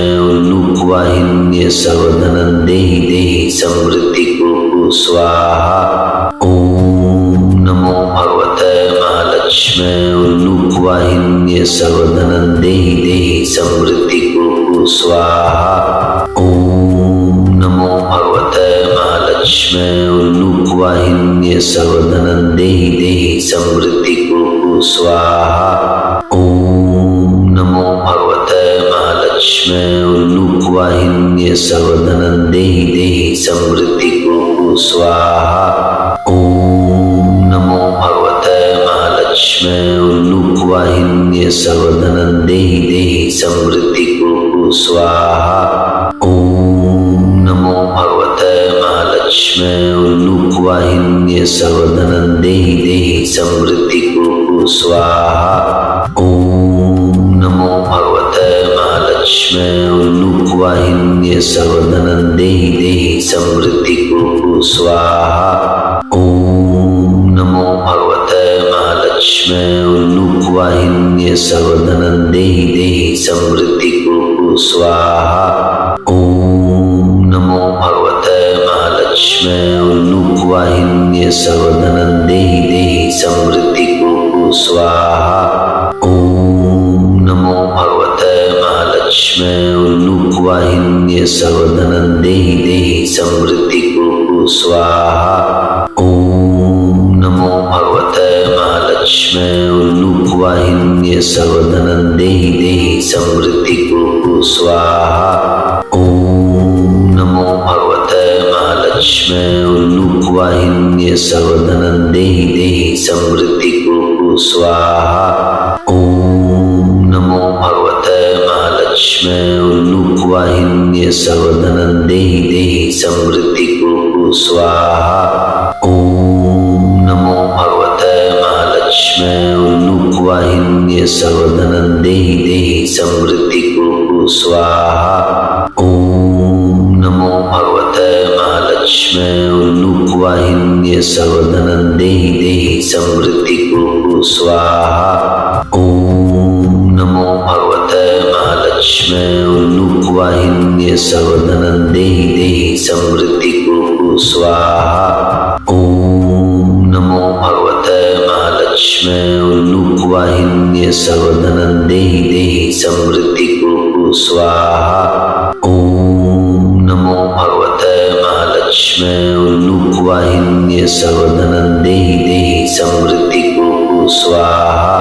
वाहिन्ये सर्वधनं देहि देहि समृद्धि कुरु स्वाहा। ओम नमो भगवते महालक्ष्मी वाहिन्ये सर्वधनं देहि देहि समृद्धि कुरु स्वाहा। ओम नमो भगवते महालक्ष्मी वाहिन्ये सर्वधनं देहि देहि समृद्धि कुरु स्वाहा। ओम नमो भगवते महालक्ष्मी वाहिन्ये सर्वधनं देहि देहि समृद्धि कुरु स्वाहा। ओम नमो भगवते महालक्ष्मी वाहिन्ये सर्वधनं देहि देहि समृद्धि कुरु स्वाहा। ओम नमो भगवते महालक्ष्मी वाहिन्ये सर्वधनं देहि देहि समृद्धि कुरु स्वाहा। ओम नमो भगवते महालक्ष्मी वाहिन्ये सर्वधनं देहि देहि समृद्धि कुरु स्वाहा। ओम नमो भगवते महालक्ष्मी वाहिन्ये सर्वधनं देहि देहि समृद्धि कुरु स्वाहा। ओम नमो भगवते महालक्ष्मी वाहिन्ये सर्वधनं देहि देहि समृद्धि कुरु स्वाहा। ओम नमो भगवते महालक्ष्मी वाहिन्ये सर्वधनं देहि देहि समृद्धि कुरु स्वाहा। ओम नमो भगवते महालक्ष्मी उल्लूकवाहिन्ये सर्वधनं देहि देहि समृद्धि कुरु स्वाहा। ओम नमो भगवते महालक्ष्मी उल्लूकवाहिन्ये सर्वधनं देहि देहि समृद्धि कुरु स्वाहा। ओम नमो भगवते महालक्ष्मी उल्लूकवाहिन्ये सर्वधनं देहि देहि समृद्धि कुरु स्वाहा। ओम नमो भगवते महालक्ष्मी उल्लूकवाहिन्ये सर्वधनं देहि देहि समृद्धि कुरु स्वाहा। ओम नमो भगवते महालक्ष्मी उल्लूकवाहिन्ये सर्वधनं देहि देहि समृद्धि कुरु स्वाहा। ओम नमो भगवते महालक्ष्मी उल्लूकवाहिन्ये सर्वधनं देहि देहि समृद्धि कुरु स्वाहा। ओम नमो भगवते महालक्ष्मी उल्लूकवाहिन्ये सर्वधनं देहि देहि समृद्धि कुरु स्वाहा। ओम नमो भगवते महालक्ष्मी उल्लूकवाहिन्ये सर्वधनं देहि देहि समृद्धि कुरु स्वाहा।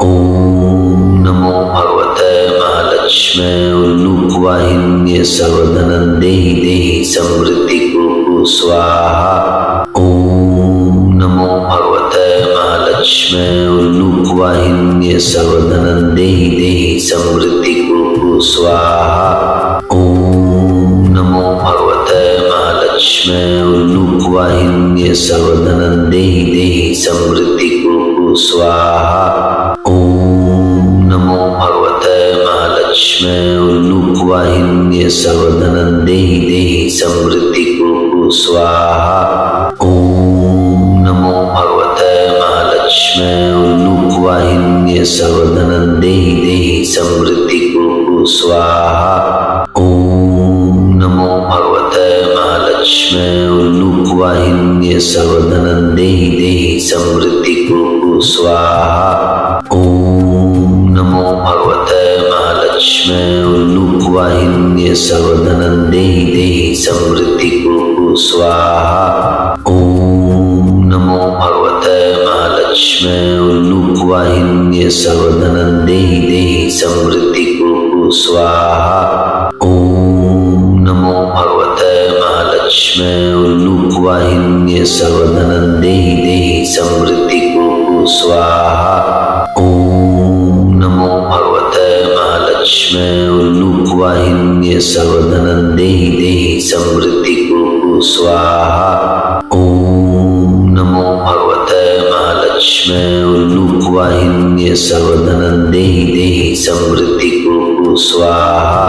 ओम नमो भगवते महालक्ष्मी उल्लूकवाहिन्ये सर्वधनं देहि देहि समृद्धि कुरु स्वाहा। ओम नमो भगवते महालक्ष्मी उल्लूकवाहिन्ये सर्वधनं देहि देहि समृद्धि कुरु स्वाहा। ओम नमो भगवते महालक्ष्मी उल्लूकवाहिन्ये सर्वधनं देहि देहि समृद्धि कुरु स्वाहा। ओम नमो भगवते महालक्ष्मी उल्लूकवाहिन्ये सर्वधनं देहि देहि समृद्धि कुरु स्वाहा। ओम नमो भगवते महालक्ष्मी उल्लूकवाहिन्ये सर्वधनं देहि देहि समृद्धि कुरु स्वाहा। ओम नमो भगवते महालक्ष्मी उल्लूकवाहिन्ये सर्वधनं देहि देहि समृद्धि कुरु स्वाहा। ओम नमो भगवते महालक्ष्मी उल्लूकवाहिन्ये सर्वधनं देहि देहि समृद्धि कुरु स्वाहा। ओम नमो भगवते महालक्ष्मी उल्लूकवाहिन्ये सर्वधनं देहि देहि समृद्धि कुरु स्वाहा। ओम नमो भगवते महालक्ष्मी उल्लूकवाहिन्ये सर्वधनं देहि देहि समृद्धि कुरु स्वाहा। ओम नमो भगवते महालक्ष्मी उल्लूकवाहिन्ये सर्वधनं देहि देहि समृद्धि कुरु स्वाहा। ओम नमो भगवते महालक्ष्मी उल्लूकवाहिन्ये सर्वधनं देहि देहि समृद्धि कुरु स्वाहा।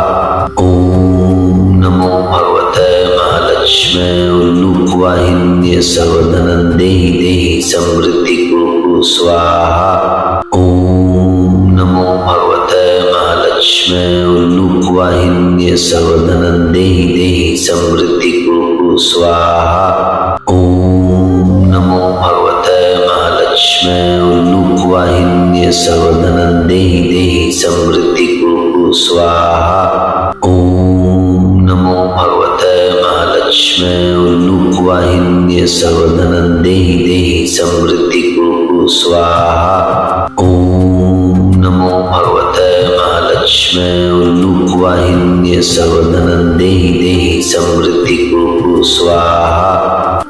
ओम नमो भगवते महालक्ष्मी उल्लूकवाहिन्ये सर्वधनं देहि देहि समृद्धि कुरु स्वाहा। ओम नमो भगवते महालक्ष्मी उल्लूकवाहिन्ये सर्वधनं देहि देहि समृद्धि कुरु स्वाहा। ओम नमो भगवते महालक्ष्मी उल्लूकवाहिन्ये सर्वधनं देहि देहि समृद्धि कुरु स्वाहा। ओम नमो भगवते महालक्ष्मी उल्लूकवाहिन्ये सर्वधनं देहि देहि समृद्धि कुरु स्वाहा। ओम नमो भगवते महालक्ष्मी उल्लूकवाहिन्ये सर्वधनं देहि देहि समृद्धि कुरु स्वाहा।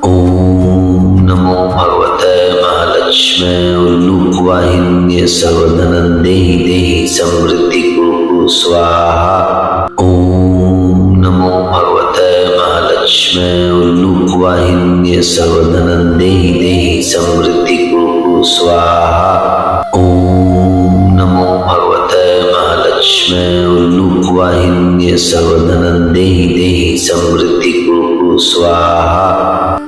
ओम नमो भगवते महालक्ष्मी उल्लूकवाहिन्ये सर्वधनं देहि देहि समृद्धि कुरु स्वाहा। ओम नमो भगवते महालक्ष्मी उल्लूकवाहिन्ये सर्वधनं देहि देहि समृद्धि कुरु स्वाहा। ओम नमो भगवते महालक्ष्मी उल्लूकवाहिन्ये सर्वधनं देहि देहि समृद्धि कुरु स्वाहा।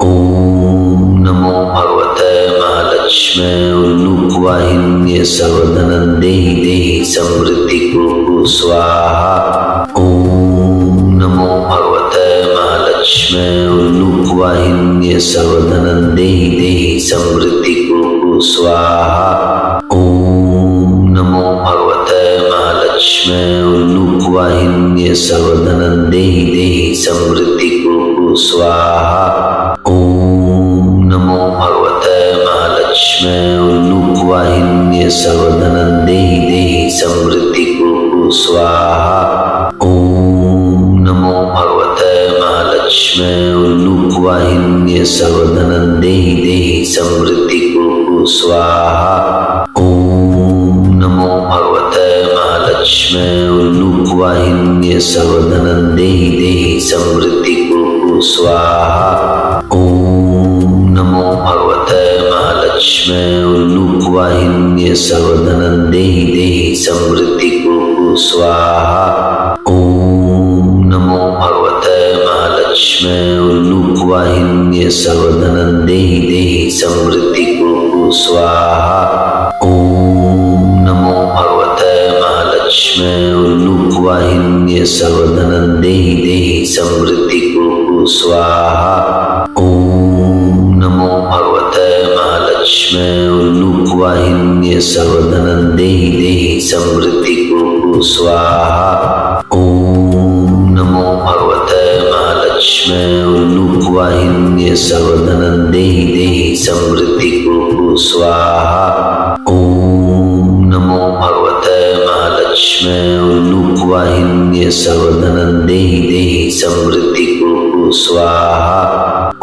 ओम नमो भगवते महालक्ष्मी उल्लूकवाहिन्ये सर्वधनं देहि देहि समृद्धि कुरु स्वाहा। ओम नमो भगवते महालक्ष्मी उल्लूकवाहिन्ये सर्वधनं देहि देहि समृद्धि कुरु स्वाहा। ओम नमो भगवते महालक्ष्मी उल्लूकवाहिन्ये वाहिन्ये सर्वधनं देहि देहि समृद्धि कुरु स्वाहा। ओम नमो भगवते महालक्ष्मी उल्लूकवाहिन्ये सर्वधनं देहि देहि समृद्धि कुरु स्वाहा। ओम नमो भगवते महालक्ष्मी उल्लूकवाहिन्ये सर्वधनं देहि देहि समृद्धि कुरु स्वाहा। ओम नमो भगवते महालक्ष्मी उल्लूकवाहिन्ये सर्वधनं देहि देहि समृद्धि कुरु स्वाहा। ओम नमो भगवते महालक्ष्मी उल्लूकवाहिन्ये सर्वधनं देहि देहि समृद्धि कुरु स्वाहा। ओम नमो भगवते महालक्ष्मी उल्लूकवाहिन्ये सर्वधनं देहि देहि समृद्धि कुरु स्वाहा। ओम नमो भगवते महालक्ष्मी उल्लूकवाहिन्ये सर्वधनं देहि देहि समृद्धि कुरु स्वाहा। ओम नमो भगवते महालक्ष्मी उल्लूकवाहिन्ये सर्वधनं देहि देहि समृद्धि कुरु स्वाहा। ओम नमो भगवते महालक्ष्मी उल्लूकवाहिन्ये सर्वधनं देहि देहि समृद्धि कुरु स्वाहा। ओम नमो भगवते महालक्ष्मी उल्लूकवाहिन्ये सर्वधनं देहि देहि समृद्धि कुरु स्वाहा।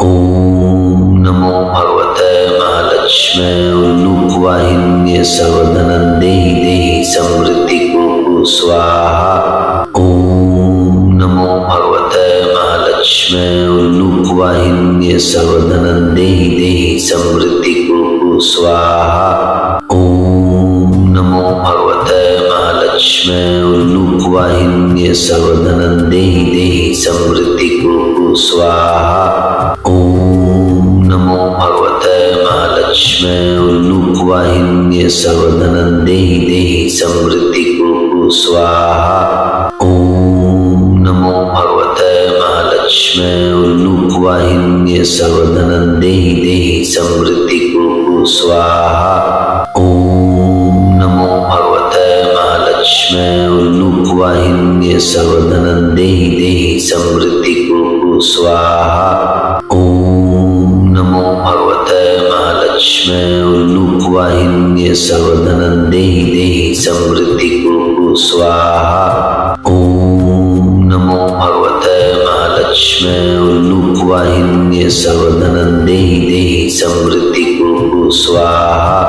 ओम नमो भगवते महालक्ष्मी उल्लूकवाहिन्ये सर्वधनं देहि देहि समृद्धि कुरु स्वाहा। ओम नमो भगवते महालक्ष्मी उल्लूकवाहिन्ये सर्वधनं देहि देहि समृद्धि कुरु स्वाहा। ओम नमो भगवते महालक्ष्मी उल्लूकवाहिन्ये सर्वधनं देहि देहि समृद्धि कुरु स्वाहा। ओम नमो भगवते महालक्ष्मी उल्लूकवाहिन्ये सर्वधनं देहि देहि समृद्धि कुरु स्वाहा। ओम नमो भगवते महालक्ष्मी उल्लूकवाहिन्ये सर्वधनं देहि देहि समृद्धि कुरु स्वाहा। ओम नमो भगवते महालक्ष्मी उल्लूकवाहिन्ये सर्वधनं देहि देहि समृद्धि कुरु स्वाहा। ओम नमो भगवते महालक्ष्मी उल्लूकवाहिन्ये सर्वधनं देहि देहि समृद्धि कुरु स्वाहा। ओम नमो भगवते महालक्ष्मी उल्लूकवाहिन्ये सर्वधनं देहि देहि समृद्धि कुरु स्वाहा।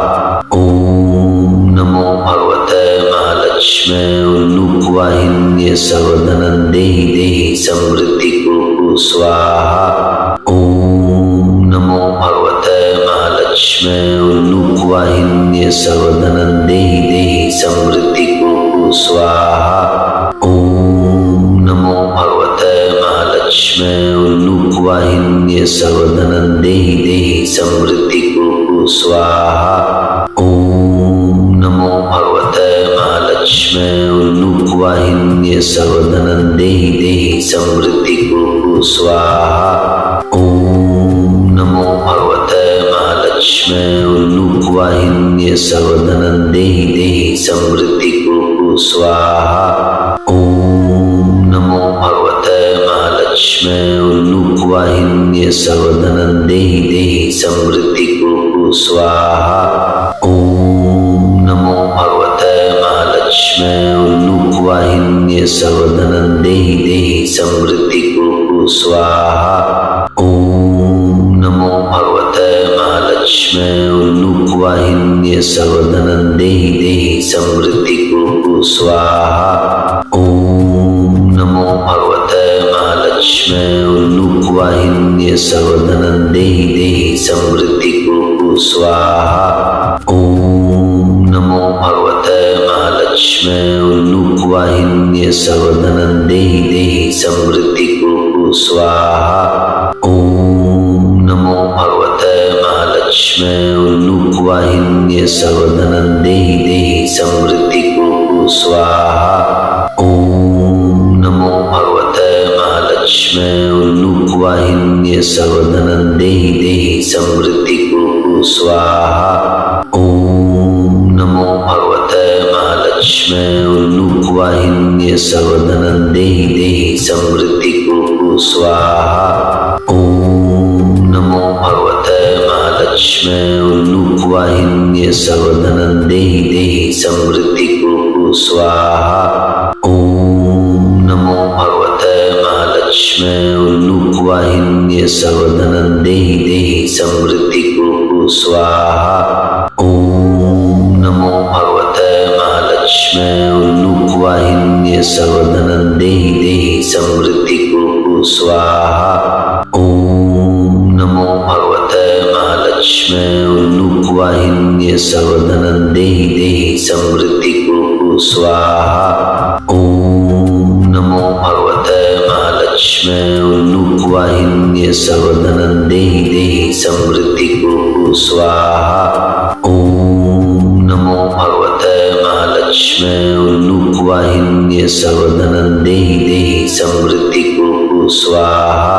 ओम नमो भगवते महालक्ष्मी उल्लूकवाहिन्ये सर्वधनं देहि देहि समृद्धि कुरु स्वाहा। ओम नमो भगवते महालक्ष्मी उल्लूकवाहिन्ये सर्वधनं देहि देहि समृद्धि कुरु स्वाहा। ओम नमो भगवते महालक्ष्मी उल्लूकवाहिन्ये सर्वधनं देहि देहि समृद्धि कुरु स्वाहा। ओम नमो भगवते महालक्ष्मी उल्लूकवाहिन्ये सर्वधनं देहि देहि समृद्धि कुरु स्वाहा। ओम नमो भगवते महालक्ष्मी उल्लूकवाहिन्ये सर्वधनं देहि देहि समृद्धि कुरु स्वाहा। ओम नमो भगवते महालक्ष्मी उल्लूकवाहिन्ये सर्वधनं देहि देहि समृद्धि कुरु स्वाहा। ओम नमो भगवते महालक्ष्मी उल्लूकवाहिन्ये सर्वधनं देहि देहि समृद्धि कुरु स्वाहा। ओम नमो भगवते महालक्ष्मी उल्लूकवाहिन्ये सर्वधनं देहि देहि समृद्धि कुरु स्वाहा। ओम नमो भगवते महालक्ष्मी उल्लूकवाहिन्ये सर्वधनं देहि देहि समृद्धि कुरु स्वाहा। ओम नमो भगवते महालक्ष्मी उल्लूकवाहिन्ये सर्वधनं देहि देहि समृद्धि कुरु स्वाहा। ओम नमो भगवते महालक्ष्मी उल्लूकवाहिन्ये सर्वधनं देहि देहि समृद्धि कुरु स्वाहा। ओम नमो भगवते महालक्ष्मी उल्लूकवाहिन्ये सर्वधनं देहि देहि समृद्धि कुरु स्वाहा। ओम नमो भगवते महालक्ष्मी उल्लूकवाहिन्ये वाहिन्ये सर्वधनं देहि देहि समृद्धि कुरु स्वाहा। ओम नमो भगवते महालक्ष्मी उल्लूकवाहिन्ये सर्वधनं देहि देहि समृद्धि कुरु स्वाहा। ओम नमो भगवते महालक्ष्मी उल्लूकवाहिन्ये सर्वधनं देहि देहि समृद्धि कुरु स्वाहा। ओम नमो भगवते महालक्ष्मी उल्लूकवाहिन्ये सर्वधनं देहि देहि समृद्धि कुरु स्वाहा। ओम नमो भगवते महालक्ष्मी उल्लूकवाहिन्ये सर्वधनं देहि देहि समृद्धि कुरु स्वाहा। ओम नमो भगवते महालक्ष्मी उल्लूकवाहिन्ये सर्वधनं देहि देहि समृद्धि कुरु स्वाहा। ओम नमो भगवते महालक्ष्मी उल्लूकवाहिन्ये सर्वधनं देहि देहि समृद्धि कुरु स्वाहा।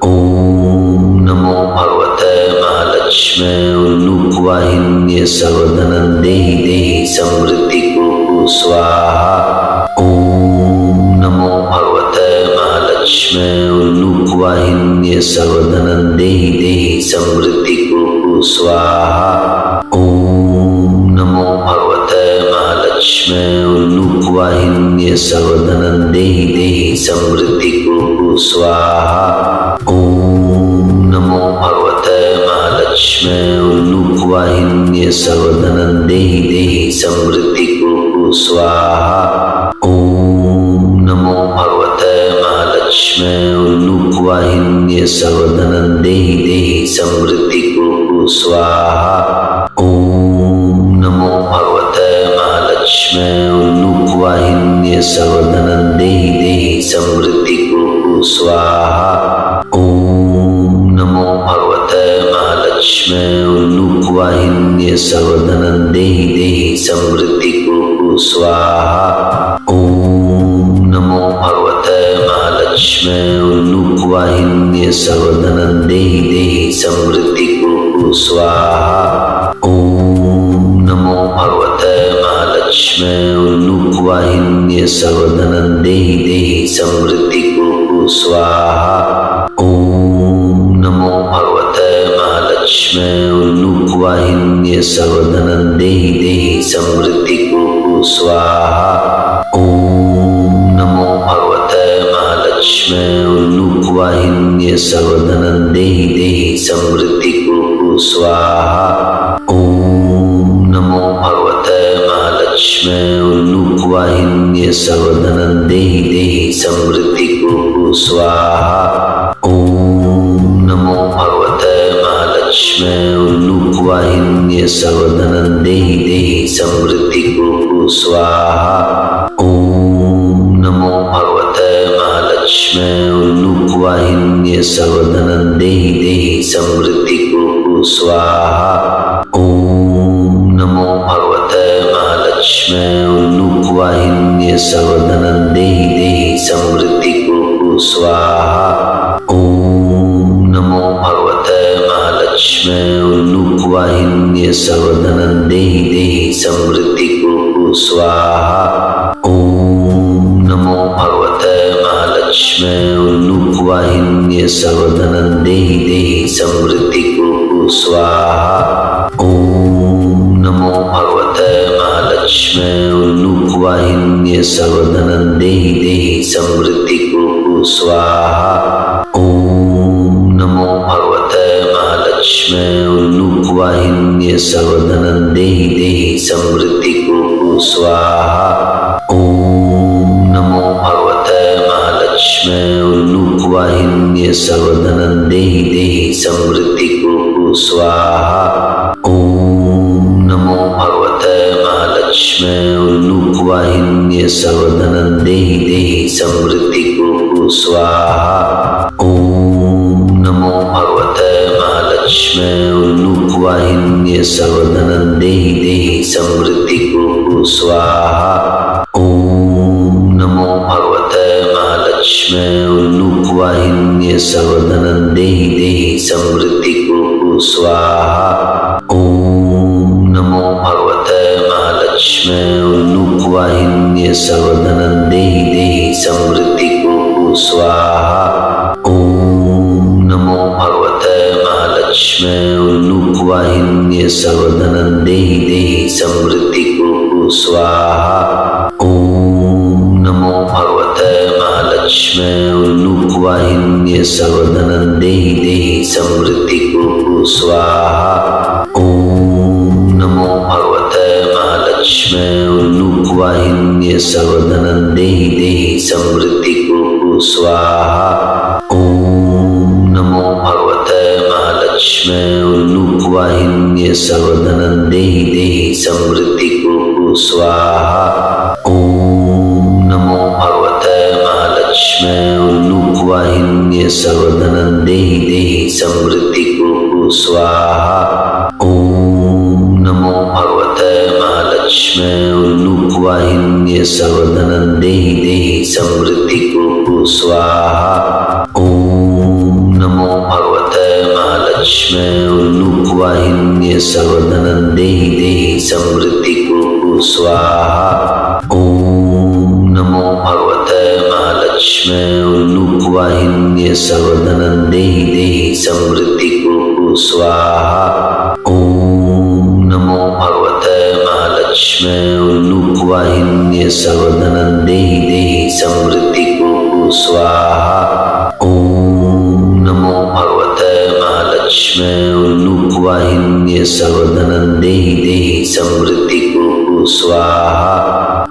ओम नमो भगवते महालक्ष्मी उल्लूकवाहिन्ये सर्वधनं देहि देहि समृद्धि कुरु स्वाहा। ओम नमो भगवते महालक्ष्मी उल्लूकवाहिन्ये सर्वधनं देहि देहि समृद्धि कुरु स्वाहा। ओम नमो भगवते महालक्ष्मी उल्लूकवाहिन्ये सर्वधनं देहि देहि समृद्धि कुरु स्वाहा। ओम नमो भगवते महालक्ष्मी उल्लूकवाहिन्ये सर्वधनं देहि देहि समृद्धि कुरु स्वाहा। ओम नमो भगवते महालक्ष्मी उल्लूकवाहिन्ये सर्वधनं देहि देहि समृद्धि कुरु स्वाहा। ओम नमो भगवते महालक्ष्मी उल्लूकवाहिन्ये सर्वधनं देहि देहि समृद्धि कुरु स्वाहा। ओम नमो भगवते महालक्ष्मी उल्लूकवाहिन्ये सर्वधनं देहि देहि समृद्धि कुरु स्वाहा। ओम नमो भगवते महालक्ष्मी उल्लूकवाहिन्ये सर्वधनं देहि देहि समृद्धि कुरु स्वाहा। ओम नमो भगवते महालक्ष्मी उल्लूकवाहिन्ये सर्वधनं देहि देहि समृद्धि कुरु स्वाहा। ओम नमो भगवते महालक्ष्मी उल्लूकवाहिन्ये सर्वधनं देहि देहि समृद्धि कुरु स्वाहा। ओम नमो भगवते महालक्ष्मी उल्लूकवाहिन्ये सर्वधनं देहि देहि समृद्धि कुरु स्वाहा। ओम नमो भगवते महालक्ष्मी उल्लूकवाहिन्ये सर्वधनं देहि देहि समृद्धि कुरु स्वाहा। ओम नमो भगवते महालक्ष्मी उल्लूकवाहिन्ये सर्वधनं देहि देहि समृद्धि कुरु स्वाहा। ओम नमो भगवते महालक्ष्मी उल्लूकवाहिन्ये सर्वधनं देहि देहि समृद्धि कुरु स्वाहा। ओम नमो भगवते महालक्ष्मी उल्लूकवाहिन्ये सर्वधनं देहि देहि समृद्धि कुरु स्वाहा। ओम नमो भगवते महालक्ष्मी उल्लूकवाहिन्ये सर्वधनं देहि देहि समृद्धि कुरु स्वाहा। ओम नमो भगवते महालक्ष्मी उल्लूकवाहिन्ये सर्वधनं देहि देहि समृद्धि कुरु स्वाहा। ओम नमो भगवते महालक्ष्मी उल्लूकवाहिन्ये सर्वधनं देहि देहि समृद्धि कुरु स्वाहा। ओम नमो भगवते महालक्ष्मी उल्लूकवाहिन्ये सर्वधनं देहि देहि समृद्धि कुरु स्वाहा। ओम नमो भगवते महालक्ष्मी उल्लूकवाहिन्ये सर्वधनं देहि देहि समृद्धि कुरु स्वाहा। ओम नमो भगवते महालक्ष्मी उल्लूकवाहिन्ये सर्वधनं देहि देहि समृद्धि कुरु स्वाहा। ओम नमो भगवते महालक्ष्मी उल्लूकवाहिन्ये सर्वधनं देहि देहि समृद्धि कुरु स्वाहा। ओम नमो भगवते महालक्ष्मी उल्लूकवाहिन्ये सर्वधनं देहि देहि समृद्धि कुरु स्वाहा। ओम नमो भगवते महालक्ष्मी महालक्ष्म्यै उल्लूकवाहिन्ये सर्वधनं देहि देहि समृद्धि कुरु स्वाहा। ओम नमो भगवते महालक्ष्म्यै उल्लूकवाहिन्ये सर्वधनं देहि देहि समृद्धि कुरु स्वाहा। ओम नमो भगवते महालक्ष्म्यै उल्लूकवाहिन्ये सर्वधनं देहि देहि समृद्धि कुरु स्वाहा। ओम नमो भगवते महालक्ष्म्यै उल्लूकवाहिन्ये सर्वधनं देहि देहि समृद्धि कुरु स्वाहा। ओम नमो भगवते महालक्ष्म्यै उल्लूकवाहिन्ये सर्वधनं देहि देहि समृद्धि कुरु स्वाहा। ओम नमो भगवते महालक्ष्म्यै उल्लूकवाहिन्ये सर्वधनं देहि देहि समृद्धि कुरु स्वाहा। ओम नमो भगवते महालक्ष्म्यै उल्लूकवाहिन्ये सर्वधनं देहि देहि समृद्धि कुरु स्वाहा। ओम नमो भगवते महालक्ष्म्यै उल्लूकवाहिन्ये सर्वधनं देहि देहि समृद्धि कुरु स्वाहा। ओम नमो भगवते महालक्ष्म्यै उल्लूकवाहिन्ये सर्वधनं देहि देहि समृद्धि कुरु स्वाहा। ओम नमो भगवते महालक्ष्म्यै उल्लूकवाहिन्ये सर्वधनं देहि देहि समृद्धि कुरु स्वाहा। ओम नमो भगवते महालक्ष्म्यै उल्लूकवाहिन्ये सर्वधनं देहि देहि समृद्धि कुरु स्वाहा।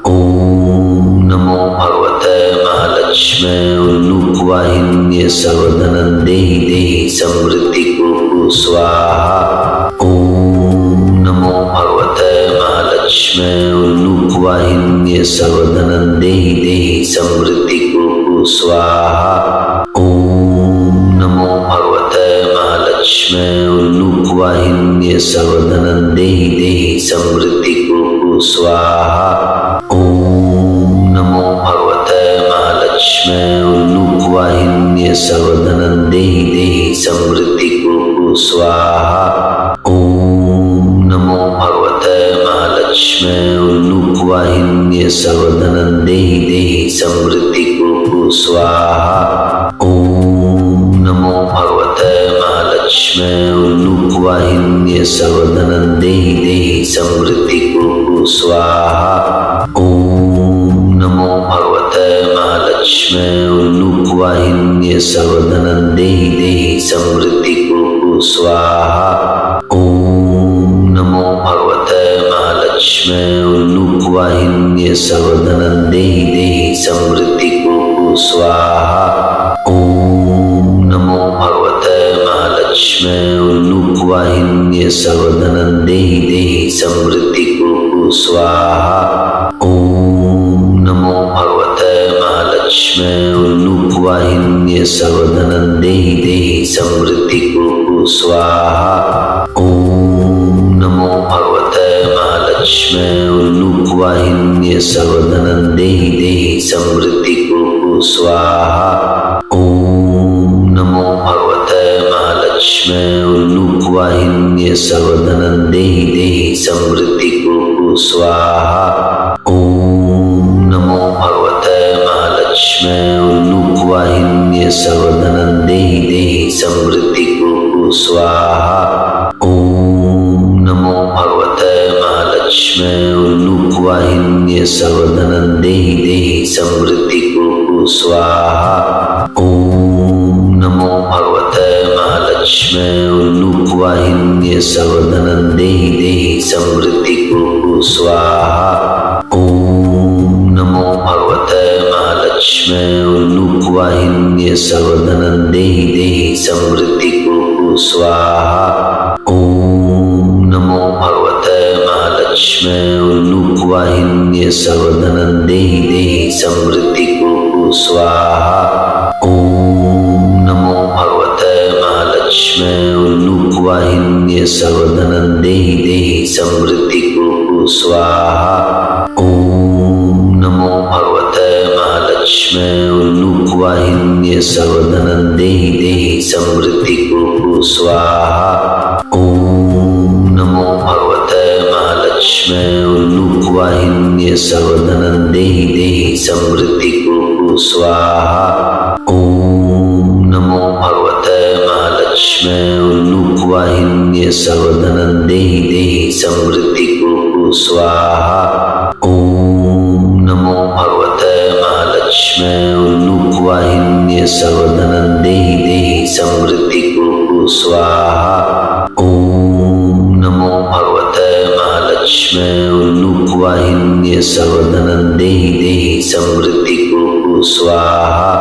ओम नमो भगवते महालक्ष्म्यै उल्लूकवाहिन्ये सर्वधनं देहि देहि समृद्धि कुरु स्वाहा। ओम नमो भगवते महालक्ष्म्यै उल्लूकवाहिन्ये सर्वधनं देहि देहि समृद्धि कुरु स्वाहा। ओम नमो भगवते महालक्ष्म्यै उल्लूकवाहिन्ये सर्वधनं देहि देहि समृद्धि कुरु स्वाहा। ओम नमो भगवते महालक्ष्म्यै उल्लूकवाहिन्ये सर्वधनं देहि देहि समृद्धि कुरु स्वाहा। ओम नमो भगवते महालक्ष्म्यै उल्लूकवाहिन्ये सर्वधनं देहि देहि समृद्धि कुरु स्वाहा। ओम नमो भगवते महालक्ष्म्यै उल्लूकवाहिन्ये सर्वधनं देहि देहि समृद्धि कुरु स्वाहा। ओम नमो भगवते महालक्ष्म्यै उल्लूकवाहिन्ये सर्वधनं देहि देहि समृद्धि कुरु स्वाहा। ओम नमो भगवते महालक्ष्म्यै उल्लूकवाहिन्ये सर्वधनं देहि देहि समृद्धि कुरु स्वाहा। ओम नमो भगवते महालक्ष्म्यै उल्लूकवाहिन्ये सर्वधनं देहि देहि समृद्धि कुरु स्वाहा। ओम नमो भगवते महालक्ष्म्यै उल्लूकवाहिन्ये सर्वधनं देहि देहि समृद्धि कुरु स्वाहा। ओम नमो भगवते महालक्ष्म्यै उल्लूकवाहिन्ये सर्वधनं देहि देहि समृद्धि कुरु स्वाहा। ओम नमो भगवते महालक्ष्म्यै उल्लूकवाहिन्ये सर्वधनं देहि देहि समृद्धि कुरु स्वाहा। ओम नमो भगवते महालक्ष्म्यै उल्लूकवाहिन्ये सर्वधनं देहि देहि समृद्धि कुरु स्वाहा। ओम नमो भगवते महालक्ष्म्यै उल्लूकवाहिन्ये सर्वधनं देहि देहि समृद्धि कुरु स्वाहा। ओम नमो भगवते महालक्ष्म्यै उल्लूकवाहिन्ये सर्वधनं देहि देहि समृद्धि कुरु स्वाहा। ओम नमो भगवते महालक्ष्म्यै उल्लूकवाहिन्ये सर्वधनं देहि देहि समृद्धि कुरु स्वाहा। ओम नमो भगवते महालक्ष्म्यै उल्लूकवाहिन्ये सर्वधनं देहि देहि समृद्धि कुरु स्वाहा। ओम नमो भगवते महालक्ष्म्यै उल्लूकवाहिन्ये सर्वधनं देहि देहि समृद्धि कुरु स्वाहा। ओम नमो भगवते महालक्ष्म्यै उल्लूकवाहिन्ये सर्वधनं देहि देहि समृद्धि कुरु स्वाहा। ओम नमो भगवते महालक्ष्म्यै महालक्ष्मै उल्लूकवाहिन्ये सर्वधनं देहि देहि समृद्धि कुरु स्वाहा। ओम नमो भगवते महालक्ष्मै उल्लूकवाहिन्ये सर्वधनं देहि देहि समृद्धि कुरु स्वाहा। ओम नमो भगवते महालक्ष्मै उल्लूकवाहिन्ये सर्वधनं देहि देहि समृद्धि कुरु स्वाहा। ओम नमो भगवते महालक्ष्मै उल्लूकवाहिन्ये सर्वधनं देहि देहि समृद्धि कुरु स्वाहा।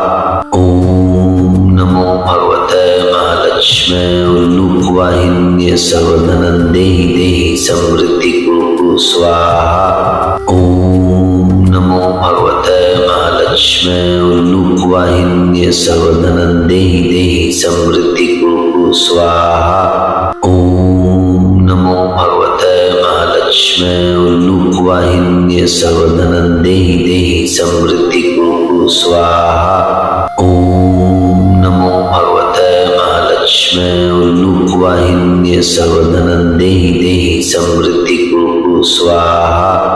ओम नमो भगवते महालक्ष्मै उल्लूकवाहिन्ये सर्वधनं देहि देहि समृद्धि कुरु स्वाहा। ओम नमो भगवते महालक्ष्मै उल्लूकवाहिन्ये सर्वधनं देहि देहि समृद्धि कुरु स्वाहा। ओम नमो भगवते महालक्ष्मै उल्लूकवाहिन्ये सर्वधनं देहि देहि समृद्धि कुरु स्वाहा। ओम नमो भगवते महालक्ष्मै उल्लूकवाहिन्ये सर्वधनं देहि देहि समृद्धि कुरु स्वाहा।